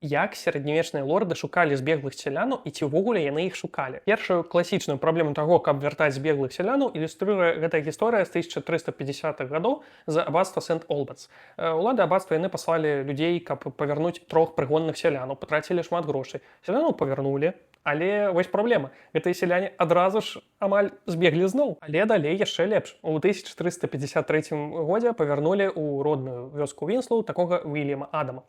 Як сярэднявечныя лорды шукалі збеглых сялянаў і ці ўвогуле яны іх шукалі. Першую класічную праблему таго, каб вяртаць збеглых сялянаў, ілюструе гэтая гісторыя з 1350-х гадоў з абацтва Сент-Олбац. Улады абацтва яны паслалі людзей, каб павярнуць 3 прыгонных сялянаў, патрацілі шмат грошай. Сялянаў павярнулі, але вось праблема. Гэтыя сяляне адразу ж амаль збеглі зноў. Але далей яшчэ лепш. У 1353 годзе павярнулі ў родную вёску Вінслоу такога Уільяма Адама.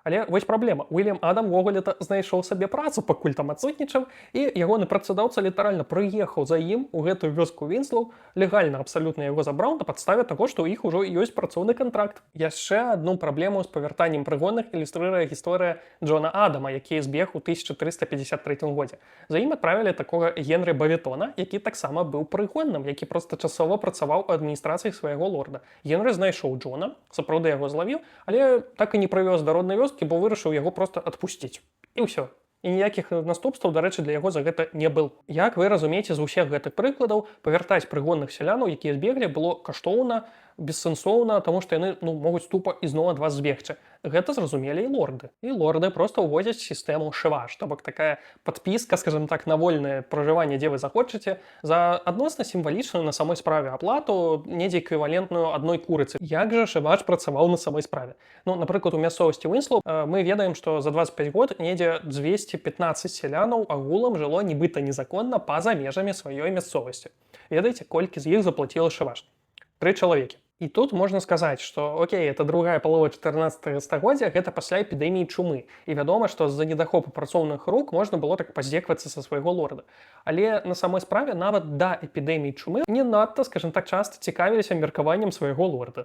Але вось праблема. Уільям Адам ввогуле-то знайшоў сабе працу, пакуль там адсутнічаў, і ягоны працадаўца літаральна прыехаў за ім у гэтую вёску Вінслоу, легальна абсалютна яго забраў на падставе таго, што ў іх ужо ёсць працоўны кантракт. Яшчэ адну праблему з павяртаннем прыгонных ілюструе гісторыя Джона Адама, які збег у 1353 годзе. За ім адправілі такога Генры Бавітона, які таксама быў прыгонным, які проста часова працаваў у адміністрацыі свайго лорда. Генры знайшоў Джона, сапраўды яго злавіў, але так і не прывёз да роднай вёскі, бо вырашыў яго проста адпусціць. І ўсё. І ніякіх наступстваў, дарэчы, для яго за гэта не был. Як вы разумееце з усіх гэтых прыкладаў, павяртаць прыгонных сялянаў, якія збеглі, было каштоўна, бессэнсоўна, таму што яны могуць тупа ізноў ад вас збегчы. Гэта зразумелі і лорды. І лорды проста ўводзяць сістэму шываш, то бок такая падпіска, скажем так, на вольнае пражыванне, дзе вы захочаце, за адносна сімвалічную на самой справе аплату, недзе эквівалентную адной курыцы. Як жа шывач працаваў на самой справе? Ну, напрыклад, у мясцовасці Вінслоу мы ведаем, што за 25 год недзе 215 сялянаў агулам жыло нібыта незаконна па-за межамі сваёй мясцовасці. Ведаеце, колькі з іх заплаціла шываш? 3 чалавекі. І тут можна сказаць, што окей, это другая палова 14 стагоддзя, гэта пасля эпідэміі чумы. І вядома, што з-за недахопу працоўных рук можна было так паздзеквацца са свайго лорда. Але на самой справе нават да эпідэміі чумы не надта, скажем так, часта цікавіліся меркаваннем свайго лорда.